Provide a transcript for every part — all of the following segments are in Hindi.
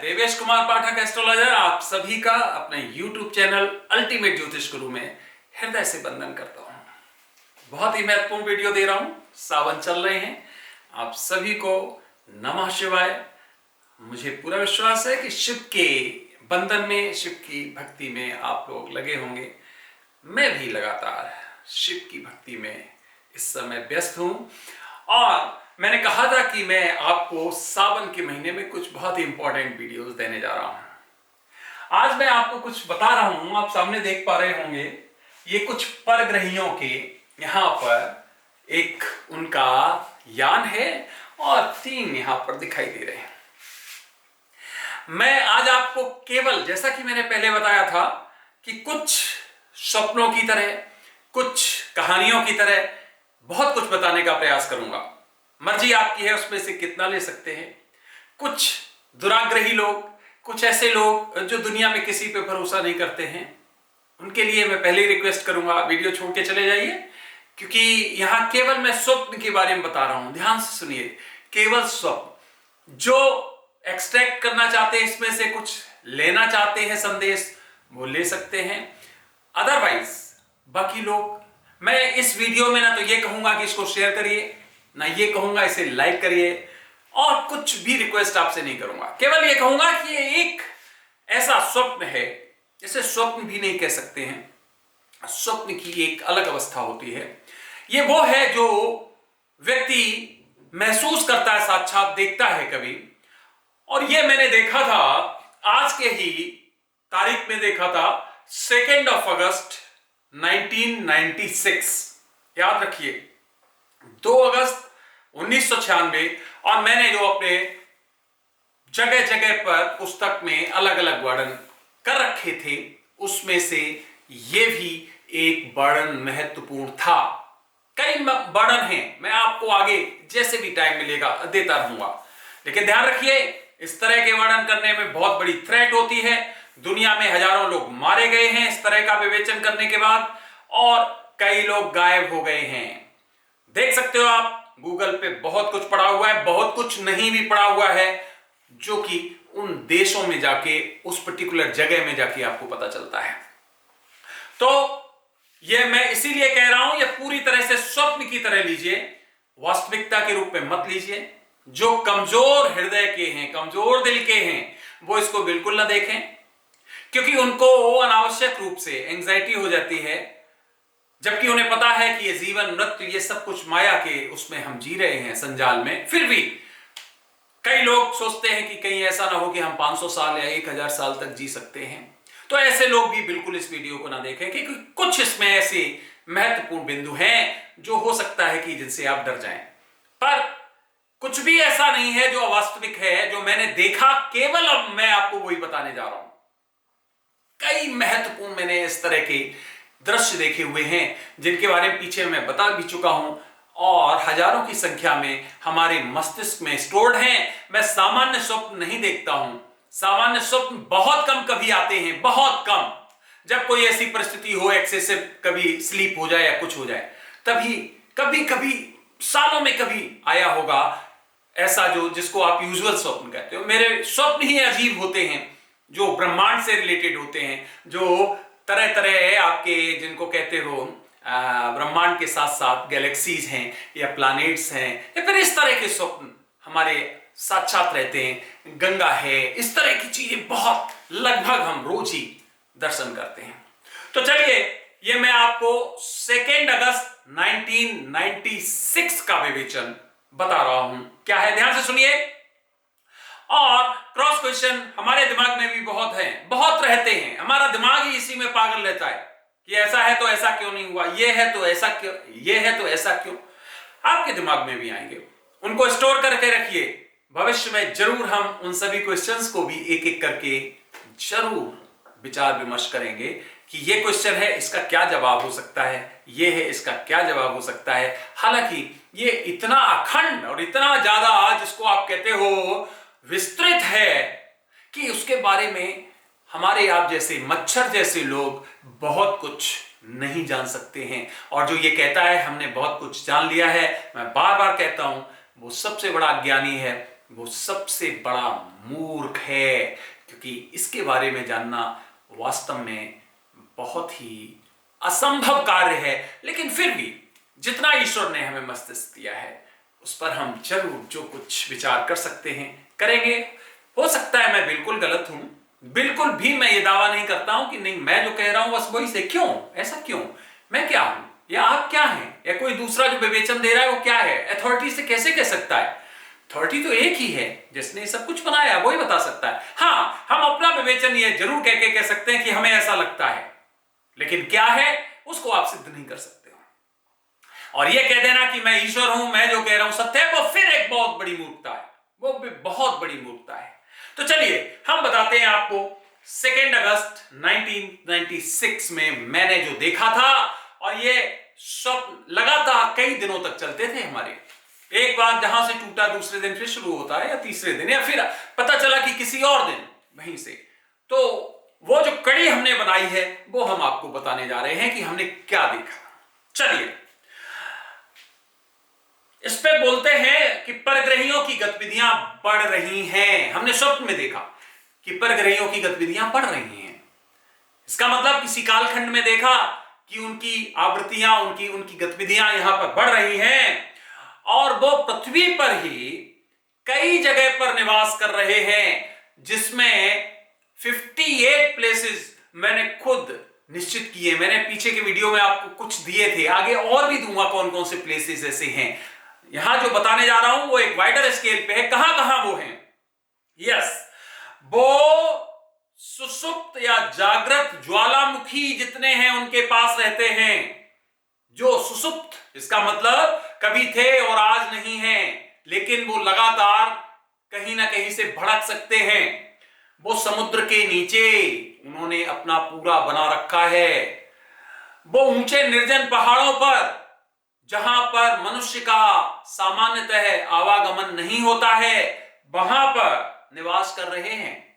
देवेश कुमार पाठक एस्ट्रोलॉजर आप सभी का अपने YouTube चैनल अल्टीमेट ज्योतिष गुरु में हृदय से वंदन करता हूं। बहुत ही महत्वपूर्ण वीडियो दे रहा हूं। सावन चल रहे हैं, आप सभी को नमः शिवाय। मुझे पूरा विश्वास है कि शिव के बंधन में, शिव की भक्ति में आप लोग लगे होंगे। मैं भी लगातार शिव की भक्ति में इस समय व्यस्त हूं और मैंने कहा था कि मैं आपको सावन के महीने में कुछ बहुत ही इंपॉर्टेंट वीडियोस देने जा रहा हूं। आज मैं आपको कुछ बता रहा हूं। आप सामने देख पा रहे होंगे, ये कुछ परग्रहियों के यहां पर एक उनका यान है और 3 यहां पर दिखाई दे रहे हैं। मैं आज आपको केवल, जैसा कि मैंने पहले बताया था, कि कुछ स्वप्नों की तरह, कुछ कहानियों की तरह बहुत कुछ बताने का प्रयास करूंगा। मर्जी आपकी है उसमें से कितना ले सकते हैं। कुछ दुराग्रही लोग, कुछ ऐसे लोग जो दुनिया में किसी पे भरोसा नहीं करते हैं, उनके लिए मैं पहले ही रिक्वेस्ट करूंगा, वीडियो छोड़ के चले जाइए, क्योंकि यहां केवल मैं स्वप्न के बारे में बता रहा हूं। ध्यान से सुनिए, केवल स्वप्न। जो एक्सट्रैक्ट करना चाहते हैं, इसमें से कुछ लेना चाहते हैं संदेश, वो ले सकते हैं। अदरवाइज बाकी लोग, मैं इस वीडियो में ना तो ये कहूंगा कि इसको शेयर करिए, ना ये कहूंगा इसे लाइक करिए, और कुछ भी रिक्वेस्ट आपसे नहीं करूंगा। केवल ये कहूंगा कि ये एक ऐसा स्वप्न है, जिसे स्वप्न भी नहीं कह सकते हैं। स्वप्न की एक अलग अवस्था होती है। ये वो है जो व्यक्ति महसूस करता है, साक्षात देखता है कभी। और ये मैंने देखा था, आज के ही तारीख में देखा था, 2 अगस्त 1996। याद रखिए, 2 अगस्त 1996। और मैंने जो अपने जगह जगह पर पुस्तक में अलग अलग वर्णन कर रखे थे, उसमें से ये भी एक वर्णन महत्वपूर्ण था। कई वर्णन हैं, मैं आपको आगे जैसे भी टाइम मिलेगा देता रहूंगा। लेकिन ध्यान रखिए, इस तरह के वर्णन करने में बहुत बड़ी थ्रेट होती है। दुनिया में हजारों लोग मारे गए हैं इस तरह का विवेचन करने के बाद, और कई लोग गायब हो गए हैं। देख सकते हो आप, गूगल पे बहुत कुछ पड़ा हुआ है, बहुत कुछ नहीं भी पड़ा हुआ है, जो कि उन देशों में जाके, उस पर्टिकुलर जगह में जाके आपको पता चलता है। तो यह मैं इसीलिए कह रहा हूं, यह पूरी तरह से स्वप्न की तरह लीजिए, वास्तविकता के रूप में मत लीजिए। जो कमजोर हृदय के हैं, कमजोर दिल के हैं, वो इसको बिल्कुल ना देखें, क्योंकि उनको अनावश्यक रूप से एंजाइटी हो जाती है, जबकि उन्हें पता है कि ये जीवन, मृत्यु, ये सब कुछ माया के उसमें हम जी रहे हैं, संजाल में। फिर भी कई लोग सोचते हैं कि कहीं ऐसा ना हो कि हम 500 साल या 1000 साल तक जी सकते हैं। तो ऐसे लोग भी बिल्कुल इस वीडियो को ना देखें, क्योंकि कुछ इसमें ऐसे महत्वपूर्ण बिंदु हैं जो हो सकता है कि जिनसे आप डर जाएं। पर कुछ भी ऐसा नहीं है जो अवास्तविक है, जो मैंने देखा, केवल अब मैं आपको वही बताने जा रहा हूं। कई महत्वपूर्ण मैंने इस तरह के दृश्य देखे हुए हैं, जिनके बारे में पीछे मैं बता भी चुका हूं, और हजारों की संख्या में हमारे मस्तिष्क में स्टोर्ड हैं। मैं सामान्य स्वप्न नहीं देखता हूं। सामान्य स्वप्न बहुत कम कभी आते हैं, बहुत कम। जब कोई ऐसी परिस्थिति हो, एक्सेसिव कभी स्लीप हो जाए या कुछ हो जाए, तभी कभी कभी सालों में कभी आया होगा ऐसा, जो जिसको आप यूजुअल स्वप्न कहते हो। मेरे स्वप्न ही अजीब होते हैं, जो ब्रह्मांड से रिलेटेड होते हैं, जो तरह तरह आपके, जिनको कहते हो ब्रह्मांड के साथ साथ गैलेक्सीज हैं या प्लैनेट्स हैं, या फिर इस तरह के स्वप्न हमारे साक्षात रहते हैं। गंगा है, इस तरह की चीजें बहुत, लगभग हम रोज ही दर्शन करते हैं। तो चलिए, ये मैं आपको 2 अगस्त 1996 का विवेचन बता रहा हूं। क्या है, ध्यान से सुनिए। और क्रॉस क्वेश्चन हमारे दिमाग में भी बहुत है, बहुत रहते हैं। हमारा दिमाग ही इसी में पागल रहता है कि ऐसा है तो ऐसा क्यों नहीं हुआ, ये है तो ऐसा क्यों, ये है तो ऐसा क्यों। आपके दिमाग में भी आएंगे, उनको स्टोर करके रखिए। भविष्य में जरूर हम उन सभी क्वेश्चंस को भी एक एक करके जरूर विचार विमर्श करेंगे कि ये क्वेश्चन है, इसका क्या जवाब हो सकता है, ये है, इसका क्या जवाब हो सकता है। हालांकि ये इतना अखंड और इतना ज्यादा, जिसको आप कहते हो विस्तृत है, कि उसके बारे में हमारे आप जैसे मच्छर जैसे लोग बहुत कुछ नहीं जान सकते हैं। और जो ये कहता है हमने बहुत कुछ जान लिया है, मैं बार बार कहता हूं, वो सबसे बड़ा ज्ञानी है, वो सबसे बड़ा मूर्ख है, क्योंकि इसके बारे में जानना वास्तव में बहुत ही असंभव कार्य है। लेकिन फिर भी जितना ईश्वर ने हमें मस्तिष्क दिया है उस पर हम जरूर जो कुछ विचार कर सकते हैं करेंगे। हो सकता है मैं बिल्कुल गलत हूं, बिल्कुल भी मैं ये दावा नहीं करता हूं कि नहीं मैं जो कह रहा हूं बस वही से। क्यों ऐसा? क्यों? मैं क्या हूं या आप क्या हैं या कोई दूसरा जो विवेचन दे रहा है वो क्या है? अथॉरिटी से कैसे कह सकता है? अथॉरिटी तो एक ही है जिसने सब कुछ बनाया, वही बता सकता है। हाँ, हम अपना विवेचन ये जरूर कह सकते हैं कि हमें ऐसा लगता है, लेकिन क्या है उसको आप सिद्ध नहीं कर सकते हो। और ये कह देना कि मैं ईश्वर हूं, मैं जो कह रहा हूं सत्य है, वो फिर एक बहुत बड़ी मूर्खता है, वो भी बहुत बड़ी मूर्खता है। तो चलिए हम बताते हैं आपको 2 अगस्त 1996 में मैंने जो देखा था, और ये स्वप्न लगातार कई दिनों तक चलते थे हमारे। एक बार जहां से टूटा दूसरे दिन फिर शुरू होता है, या तीसरे दिन, या फिर पता चला कि किसी और दिन वहीं से। तो वो जो कड़ी हमने बनाई है वो हम आपको बताने जा रहे हैं कि हमने क्या देखा। चलिए इस पे बोलते हैं कि परग्रहियों की गतिविधियां बढ़ रही हैं। हमने स्वप्न में देखा कि परग्रहियों की गतिविधियां बढ़ रही हैं। इसका मतलब किसी कालखंड में देखा कि उनकी आवृत्तियां, उनकी गतिविधियां यहां पर बढ़ रही हैं, और वो पृथ्वी पर ही कई जगह पर निवास कर रहे हैं, जिसमें 58 प्लेसेस मैंने खुद निश्चित किए। मैंने पीछे के वीडियो में आपको कुछ दिए थे, आगे और भी दूंगा कौन कौन से प्लेसेस ऐसे हैं। यहां जो बताने जा रहा हूं वो एक वाइडर स्केल पे है। कहां कहां वो हैं? यस, वो सुषुप्त या जागृत ज्वालामुखी जितने हैं उनके पास रहते हैं। जो सुषुप्त, इसका मतलब कभी थे और आज नहीं है, लेकिन वो लगातार कहीं ना कहीं से भड़क सकते हैं। वो समुद्र के नीचे उन्होंने अपना पूरा बना रखा है। वो ऊंचे निर्जन पहाड़ों पर जहां पर मनुष्य का सामान्यतः आवागमन नहीं होता है, वहां पर निवास कर रहे हैं,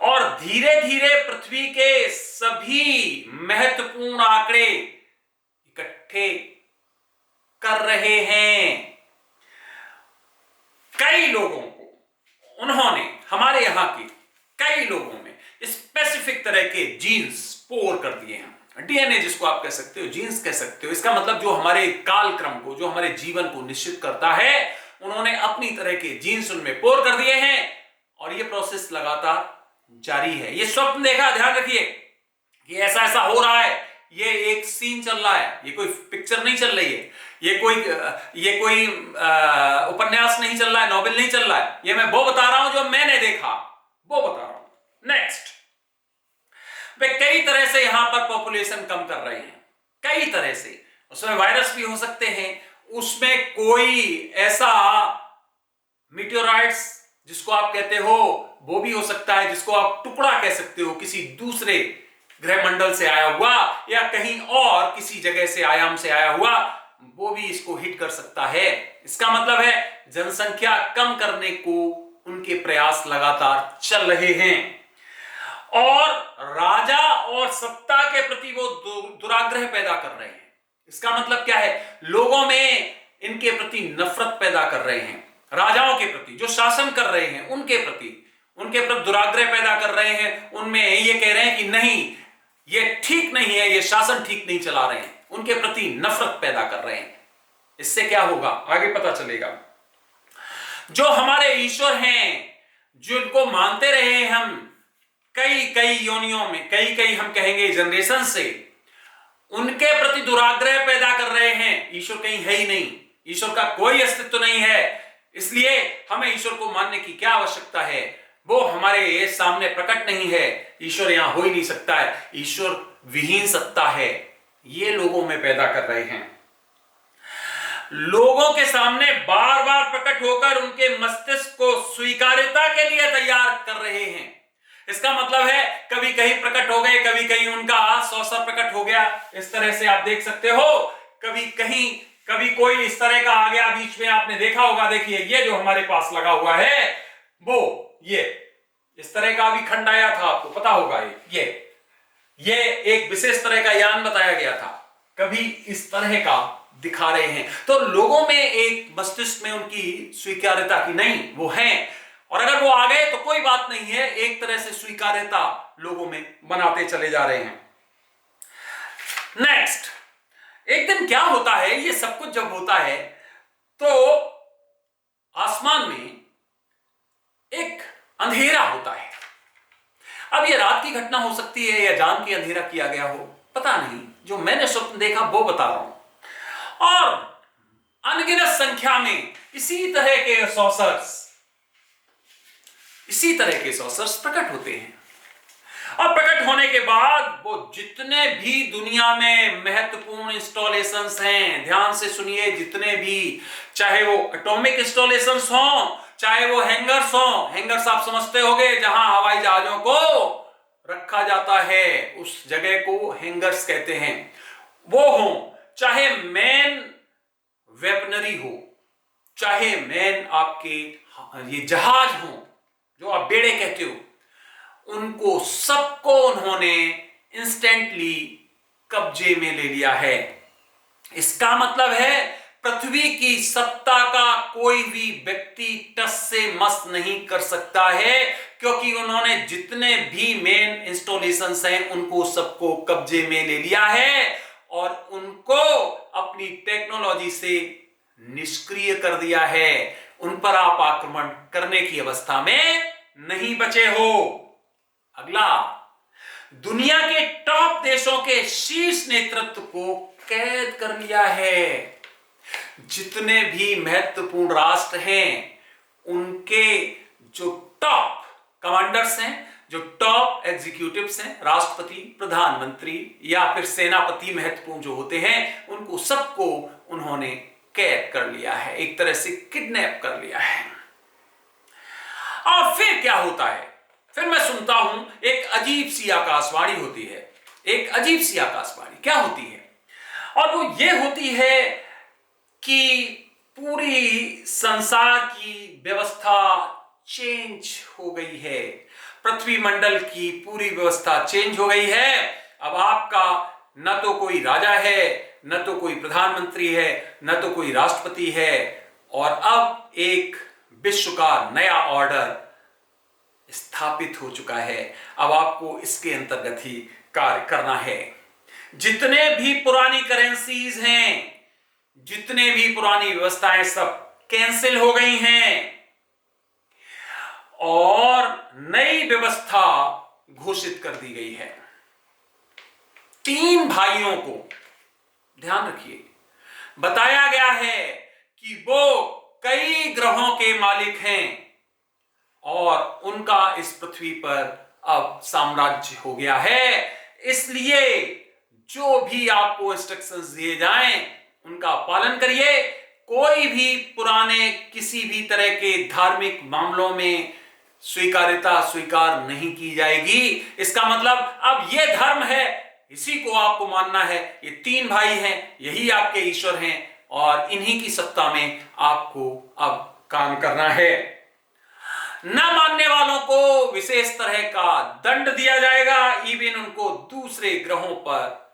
और धीरे धीरे पृथ्वी के सभी महत्वपूर्ण आंकड़े इकट्ठे कर रहे हैं। कई लोगों को उन्होंने, हमारे यहां के कई लोगों में स्पेसिफिक तरह के जीन्स स्पोर कर दिए हैं। डीएनए जिसको आप कह सकते हो, जीन्स कह सकते हो। इसका मतलब जो हमारे कालक्रम को, जो हमारे जीवन को निश्चित करता है, उन्होंने अपनी तरह के जीन्स उनमें पोर कर दिए हैं, और ये प्रोसेस लगातार जारी है। ये स्वप्न देखा, ध्यान रखिए कि ऐसा ऐसा हो रहा है। ये एक सीन चल रहा है, ये कोई पिक्चर नहीं चल रही है, ये कोई उपन्यास नहीं चल रहा है, नॉवेल नहीं चल रहा है। ये मैं वो बता रहा हूं जो मैंने देखा, वो बता रहा हूं। नेक्स्ट, वे कई तरह से यहां पर पॉपुलेशन कम कर रहे हैं, कई तरह से। उसमें वायरस भी हो सकते हैं, उसमें कोई ऐसा मीटियोराइट्स जिसको आप कहते हो वो भी हो सकता है, जिसको आप टुकड़ा कह सकते हो, किसी दूसरे ग्रह मंडल से आया हुआ या कहीं और किसी जगह से, आयाम से आया हुआ, वो भी इसको हिट कर सकता है। इसका मतलब है जनसंख्या कम करने को उनके प्रयास लगातार चल रहे हैं, और राजा और सत्ता के प्रति वो दुराग्रह पैदा कर रहे हैं। इसका मतलब क्या है? लोगों में इनके प्रति नफरत पैदा कर रहे हैं। राजाओं के प्रति, जो शासन कर रहे हैं उनके प्रति दुराग्रह पैदा कर रहे हैं। उनमें ये कह रहे हैं कि नहीं, ये ठीक नहीं है, ये शासन ठीक नहीं चला रहे हैं, उनके प्रति नफरत पैदा कर रहे हैं। इससे क्या होगा आगे पता चलेगा। जो हमारे ईश्वर हैं, जिनको मानते रहे हैं हम कई योनियों में, कई हम कहेंगे जनरेशन से, उनके प्रति दुराग्रह पैदा कर रहे हैं। ईश्वर कहीं है ही नहीं, ईश्वर का कोई अस्तित्व नहीं है, इसलिए हमें ईश्वर को मानने की क्या आवश्यकता है? वो हमारे सामने प्रकट नहीं है, ईश्वर यहां हो ही नहीं सकता है, ईश्वर विहीन सत्ता है, ये लोगों में पैदा कर रहे हैं। लोगों के सामने बार बार प्रकट होकर उनके मस्तिष्क को स्वीकार्यता के लिए तैयार कर रहे हैं। इसका मतलब है कभी कहीं प्रकट हो गए, कभी कहीं उनका सौसर प्रकट हो गया। इस तरह से आप देख सकते हो, कभी कोई इस तरह का आ गया बीच में, आपने देखा होगा। देखिए ये जो हमारे पास लगा हुआ है, वो ये इस तरह का भी खंड आया था, आपको पता होगा। ये एक विशेष तरह का यान बताया गया था। कभी इस तरह का दिखा रहे हैं। तो लोगों में एक मस्तिष्क में उनकी स्वीकार्यता की नहीं, वो हैं, और अगर वो आ गए तो कोई बात नहीं है, एक तरह से स्वीकार्यता लोगों में बनाते चले जा रहे हैं। नेक्स्ट, एक दिन क्या होता है, ये सब कुछ जब होता है तो आसमान में एक अंधेरा होता है। अब ये रात की घटना हो सकती है या जान के अंधेरा किया गया हो, पता नहीं। जो मैंने स्वप्न देखा वो बता रहा हूं। और अनगिनत संख्या में इसी तरह के सॉसर्स प्रकट होते हैं। और प्रकट होने के बाद वो जितने भी दुनिया में महत्वपूर्ण इंस्टॉलेशंस हैं, ध्यान से सुनिए, जितने भी, चाहे वो एटॉमिक इंस्टॉलेशंस हो, चाहे वो हैंगर्स हो, हैंगर्स आप समझते होंगे जहां हवाई जहाजों को रखा जाता है, उस जगह को हैंगर्स कहते हैं, वो हो, चाहे मेन वेपनरी हो, चाहे मेन आपके ये जहाज हो जो आप बेड़े कहते हो, उनको सबको उन्होंने इंस्टेंटली कब्जे में ले लिया है। इसका मतलब है पृथ्वी की सत्ता का कोई भी व्यक्ति टस से मस नहीं कर सकता है, क्योंकि उन्होंने जितने भी मेन इंस्टॉलेशंस हैं उनको सबको कब्जे में ले लिया है और उनको अपनी टेक्नोलॉजी से निष्क्रिय कर दिया है। उन पर आप आक्रमण करने की अवस्था में नहीं बचे हो। अगला, दुनिया के टॉप देशों के शीर्ष नेतृत्व को कैद कर लिया है। जितने भी महत्वपूर्ण राष्ट्र हैं उनके जो टॉप कमांडर्स हैं, जो टॉप एग्जीक्यूटिव्स हैं, राष्ट्रपति, प्रधानमंत्री या फिर सेनापति महत्वपूर्ण जो होते हैं, उनको सबको उन्होंने कैद कर लिया है, एक तरह से किडनैप कर लिया है। और फिर क्या होता है, फिर मैं सुनता हूं एक अजीब सी आकाशवाणी होती है। एक अजीब सी आकाशवाणी क्या होती है? और वो ये होती है कि पूरी संसार की व्यवस्था चेंज हो गई है, पृथ्वी मंडल की पूरी व्यवस्था चेंज हो गई है। अब आपका न तो कोई राजा है, न तो कोई प्रधानमंत्री है, न तो कोई राष्ट्रपति है, और अब एक विश्व का नया ऑर्डर स्थापित हो चुका है। अब आपको इसके अंतर्गत ही कार्य करना है। जितने भी पुरानी करेंसीज हैं, जितने भी पुरानी व्यवस्थाएं सब कैंसिल हो गई हैं और नई व्यवस्था घोषित कर दी गई है। 3 भाइयों को, ध्यान रखिए, बताया गया है कि वो कई ग्रहों के मालिक हैं और उनका इस पृथ्वी पर अब साम्राज्य हो गया है। इसलिए जो भी आपको इंस्ट्रक्शंस दिए जाएं उनका पालन करिए। कोई भी पुराने किसी भी तरह के धार्मिक मामलों में स्वीकार्यता स्वीकार नहीं की जाएगी। इसका मतलब अब यह धर्म है, इसी को आपको मानना है। ये 3 भाई हैं, यही आपके ईश्वर हैं और इन्हीं की सत्ता में आपको अब काम करना है। न मानने वालों को विशेष तरह का दंड दिया जाएगा, इवन उनको दूसरे ग्रहों पर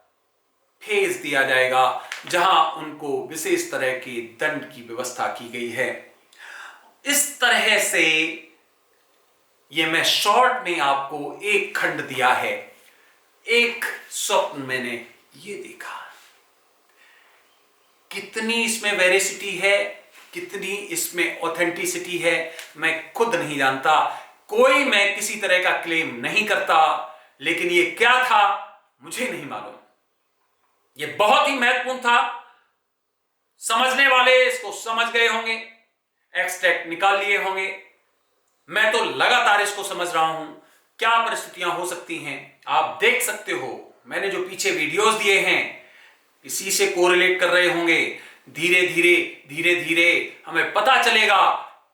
भेज दिया जाएगा जहां उनको विशेष तरह के दंड की व्यवस्था की गई है। इस तरह से ये मैं शॉर्ट में आपको एक खंड दिया है। एक स्वप्न मैंने ये देखा, कितनी इसमें वेरिसिटी है, कितनी इसमें ऑथेंटिसिटी है, मैं खुद नहीं जानता। कोई मैं किसी तरह का क्लेम नहीं करता, लेकिन ये क्या था मुझे नहीं मालूम। ये बहुत ही महत्वपूर्ण था। समझने वाले इसको समझ गए होंगे, एक्सट्रैक्ट निकाल लिए होंगे। मैं तो लगातार इसको समझ रहा हूं, क्या परिस्थितियां हो सकती हैं। आप देख सकते हो, मैंने जो पीछे वीडियोस दिए हैं इसी से कोरिलेट कर रहे होंगे। धीरे धीरे हमें पता चलेगा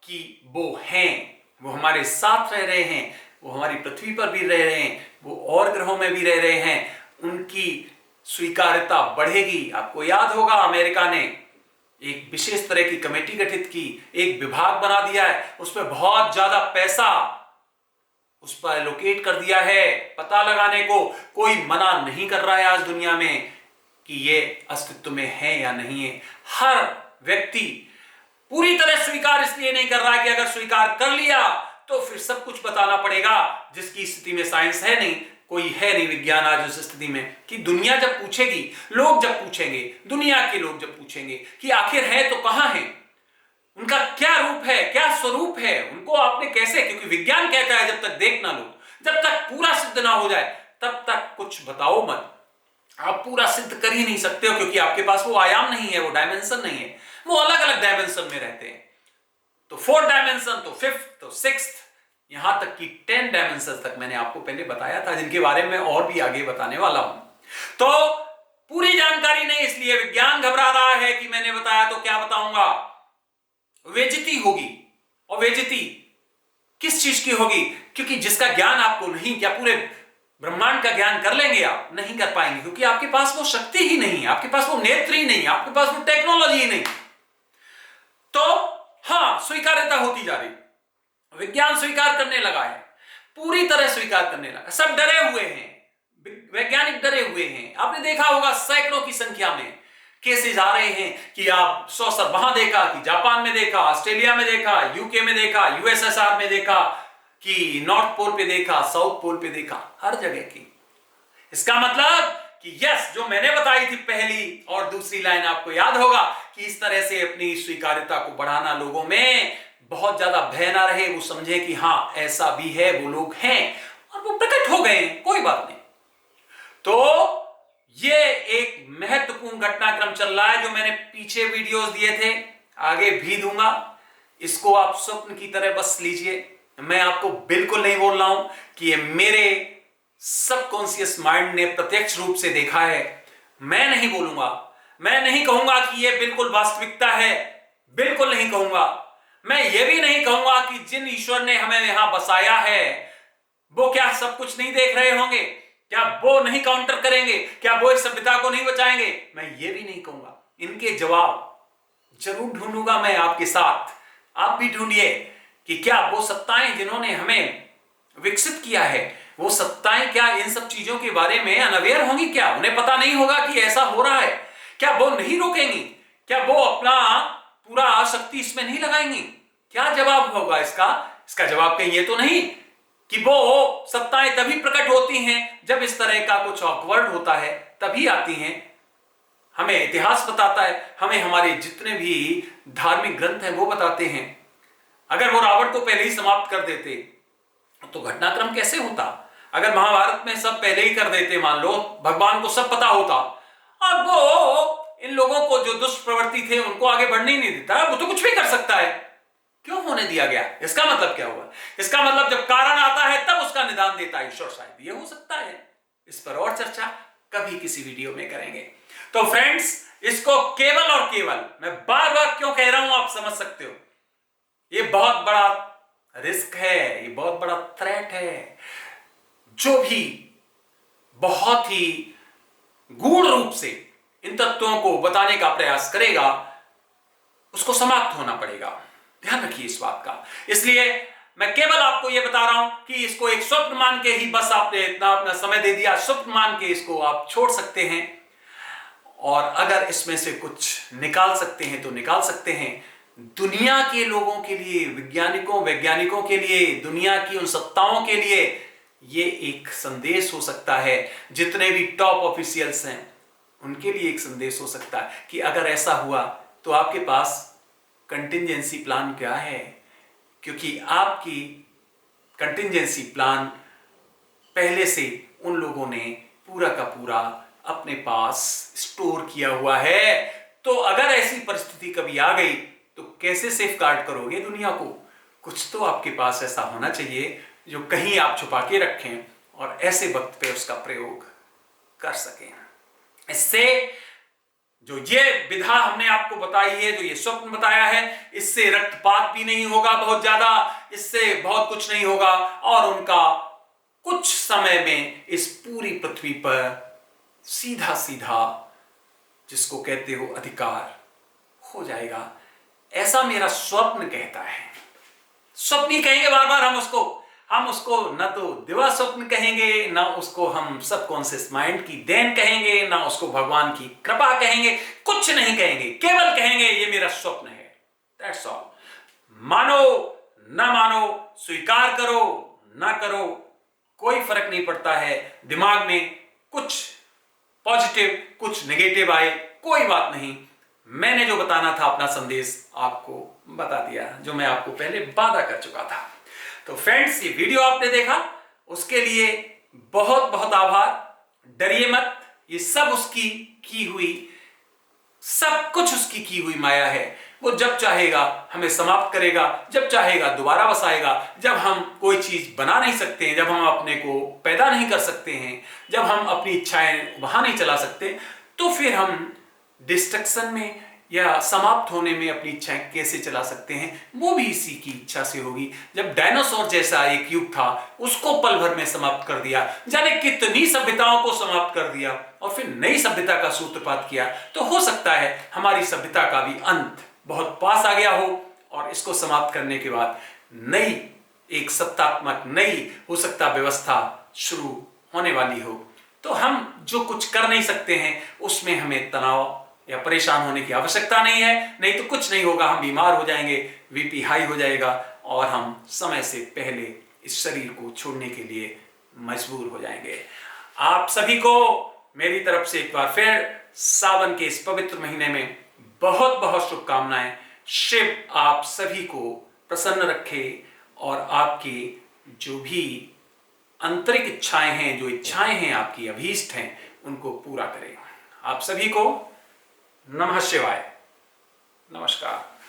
कि वो हैं, वो हमारे साथ रह रहे हैं, वो हमारी पृथ्वी पर भी रह रहे हैं, वो और ग्रहों में भी रह रहे हैं। उनकी स्वीकार्यता बढ़ेगी। आपको याद होगा अमेरिका ने एक विशेष तरह की कमेटी गठित की, एक विभाग बना दिया है, उस पर बहुत ज्यादा पैसा उस पर एलोकेट कर दिया है पता लगाने को। कोई मना नहीं कर रहा है आज दुनिया में कि ये अस्तित्व में है या नहीं है। हर व्यक्ति पूरी तरह स्वीकार इसलिए नहीं कर रहा है कि अगर स्वीकार कर लिया तो फिर सब कुछ बताना पड़ेगा, जिसकी स्थिति में साइंस है नहीं, कोई है नहीं विज्ञान आज उस स्थिति में कि दुनिया जब पूछेगी, लोग जब पूछेंगे, दुनिया के लोग जब पूछेंगे कि आखिर है तो कहां है, उनका क्या रूप है, क्या स्वरूप है, उनको आपने कैसे, क्योंकि विज्ञान कहता है जब तक देख ना लो, जब तक पूरा सिद्ध ना हो जाए तब तक कुछ बताओ मत। आप पूरा सिद्ध कर ही नहीं सकते हो, क्योंकि आपके पास वो आयाम नहीं है, वो डायमेंशन नहीं है, वो अलग अलग डायमेंशन में रहते हैं। तो 4 डायमेंशन, तो 5th, तो 6th, यहां तक कि 10 डायमेंशन तक मैंने आपको पहले बताया था, जिनके बारे में और भी आगे बताने वाला हूं। तो पूरी जानकारी नहीं, इसलिए विज्ञान घबरा रहा है कि मैंने बताया तो क्या बताऊंगा, बेइज्जती होगी। और बेइज्जती किस चीज की होगी, क्योंकि जिसका ज्ञान आपको नहीं, क्या पूरे ब्रह्मांड का ज्ञान कर लेंगे आप? नहीं कर पाएंगे, क्योंकि आपके पास वो शक्ति ही नहीं है, आपके पास वो नेत्र ही नहीं, आपके पास वो टेक्नोलॉजी ही नहीं। तो हां, स्वीकार्यता होती जा रही, विज्ञान स्वीकार करने लगा है, पूरी तरह स्वीकार करने लगा, सब डरे हुए हैं, वैज्ञानिक डरे हुए हैं। आपने देखा होगा सैकड़ों की संख्या में केसेस आ रहे हैं कि आप सर वहां देखा, कि जापान में देखा, ऑस्ट्रेलिया में देखा, यूके में देखा, यूएसएसआर में देखा, कि नॉर्थ पोल पे देखा, साउथ पोल पे देखा, हर जगह की। इसका मतलब कि यस, जो मैंने बताई थी पहली और दूसरी लाइन, आपको याद होगा कि इस तरह से अपनी स्वीकार्यता को बढ़ाना, लोगों में बहुत ज्यादा भय ना रहे, वो समझे कि हां ऐसा भी है, वो लोग हैं, और वो प्रकट हो गए, कोई बात नहीं। तो ये एक महत्वपूर्ण घटनाक्रम चल रहा है, जो मैंने पीछे वीडियोस दिए थे, आगे भी दूंगा। इसको आप स्वप्न की तरह बस लीजिए। मैं आपको बिल्कुल नहीं बोल रहा हूं कि ये मेरे सबकॉन्शियस माइंड ने प्रत्यक्ष रूप से देखा है, मैं नहीं बोलूंगा, मैं नहीं कहूंगा कि ये बिल्कुल वास्तविकता है, बिल्कुल नहीं कहूंगा। मैं ये भी नहीं कहूंगा कि जिन ईश्वर ने हमें यहां बसाया है वो क्या सब कुछ नहीं देख रहे होंगे, क्या वो नहीं काउंटर करेंगे, क्या वो इस सभ्यता को नहीं बचाएंगे, मैं ये भी नहीं कहूंगा। इनके जवाब जरूर ढूंढूंगा मैं आपके साथ, आप भी ढूंढिए कि क्या वो सत्ताएं जिन्होंने हमें विकसित किया है, वो सत्ताएं क्या इन सब चीजों के बारे में अनअवेयर होंगी, क्या उन्हें पता नहीं होगा कि ऐसा हो रहा है, क्या वो नहीं रोकेंगी, क्या वो अपना पूरा शक्ति इसमें नहीं लगाएंगी? क्या जवाब होगा इसका? इसका जवाब कहीं ये तो नहीं कि वो सत्ताएं तभी प्रकट होती हैं जब इस तरह का कुछ ऑकवर्ड होता है, तभी आती हैं। हमें इतिहास बताता है, हमें हमारे जितने भी धार्मिक ग्रंथ हैं वो बताते हैं। अगर वो रावण को पहले ही समाप्त कर देते तो घटनाक्रम कैसे होता? अगर महाभारत में सब पहले ही कर देते, मान लो भगवान को सब पता होता, और वो इन लोगों को जो दुष्ट प्रवृत्ति थे उनको आगे बढ़ने ही नहीं देता, वो तो कुछ भी कर सकता है, क्यों होने दिया गया? इसका मतलब क्या हुआ? इसका मतलब जब कारण आता है तब उसका निदान देता है ईश्वर, शायद ये हो सकता है। इस पर और चर्चा कभी किसी वीडियो में करेंगे। तो फ्रेंड्स, इसको केवल और केवल, मैं बार बार क्यों कह रहा हूं आप समझ सकते हो, ये बहुत बड़ा रिस्क है, ये बहुत बड़ा थ्रेट है। जो भी बहुत ही गूढ़ रूप से इन तत्वों को बताने का प्रयास करेगा उसको समाप्त होना पड़ेगा, ध्यान रखिए इस बात का। इसलिए मैं केवल आपको यह बता रहा हूं कि इसको एक स्वप्न मान के ही बस आपने इतना अपना समय दे दिया, स्वप्न मान के इसको आप छोड़ सकते हैं, और अगर इसमें से कुछ निकाल सकते हैं तो निकाल सकते हैं। दुनिया के लोगों के लिए, वैज्ञानिकों के लिए, दुनिया की उन सत्ताओं के लिए ये एक संदेश हो सकता है, जितने भी टॉप ऑफिशियल्स हैं उनके लिए एक संदेश हो सकता है कि अगर ऐसा हुआ तो आपके पास कंटिंजेंसी प्लान क्या है, क्योंकि आपकी कंटिंजेंसी प्लान पहले से उन लोगों ने पूरा का पूरा अपने पास स्टोर किया हुआ है। तो अगर ऐसी परिस्थिति कभी आ गई तो कैसे सेफगार्ड करोगे दुनिया को? कुछ तो आपके पास ऐसा होना चाहिए जो कहीं आप छुपा के रखें और ऐसे वक्त पे उसका प्रयोग कर सकें। इससे जो ये विधा हमने आपको बताई है, जो ये स्वप्न बताया है, इससे रक्तपात भी नहीं होगा बहुत ज्यादा, इससे बहुत कुछ नहीं होगा, और उनका कुछ समय में इस पूरी पृथ्वी पर सीधा सीधा, जिसको कहते हो अधिकार, हो जाएगा। ऐसा मेरा स्वप्न कहता है। स्वप्न ही कहेंगे बार बार हम उसको, हम उसको न तो दिवा स्वप्न कहेंगे, ना उसको हम सबकॉन्शियस माइंड की देन कहेंगे, ना उसको भगवान की कृपा कहेंगे, कुछ नहीं कहेंगे, केवल कहेंगे ये मेरा स्वप्न है। That's all. मानो ना मानो, स्वीकार करो ना करो, कोई फर्क नहीं पड़ता है। दिमाग में कुछ पॉजिटिव कुछ नेगेटिव आए, कोई बात नहीं। मैंने जो बताना था अपना संदेश आपको बता दिया, जो मैं आपको पहले वादा कर चुका था। तो फ्रेंड्स, ये वीडियो आपने देखा उसके लिए बहुत बहुत आभार। डरिए मत, ये सब उसकी की हुई, सब कुछ उसकी की हुई माया है। वो जब चाहेगा हमें समाप्त करेगा, जब चाहेगा दोबारा बसाएगा। जब हम कोई चीज बना नहीं सकते हैं, जब हम अपने को पैदा नहीं कर सकते हैं, जब हम अपनी इच्छाएं वहां नहीं चला सकते, तो फिर हम डिस्ट्रक्शन में या समाप्त होने में अपनी इच्छाएं कैसे चला सकते हैं? वो भी इसी की इच्छा से होगी। जब डायनासोर जैसा एक युग था, उसको पल भर में समाप्त कर दिया, जाने कितनी सभ्यताओं को समाप्त कर दिया और फिर नई सभ्यता का सूत्रपात किया। तो हो सकता है हमारी सभ्यता का भी अंत बहुत पास आ गया हो और इसको समाप्त करने के बाद नई एक सत्तात्मक नई हो सकता व्यवस्था शुरू होने वाली हो। तो हम जो कुछ कर नहीं सकते हैं उसमें हमें तनाव या परेशान होने की आवश्यकता नहीं है। नहीं तो कुछ नहीं होगा, हम बीमार हो जाएंगे, बीपी हाई हो जाएगा और हम समय से पहले इस शरीर को छोड़ने के लिए मजबूर हो जाएंगे। आप सभी को मेरी तरफ से एक बार फिर सावन के इस पवित्र महीने में बहुत बहुत शुभकामनाएं। शिव आप सभी को प्रसन्न रखे और आपकी जो भी आंतरिक इच्छाएं हैं, जो इच्छाएं हैं आपकी अभीष्ट हैं, उनको पूरा करें। आप सभी को नमः शिवाय, नमस्कार।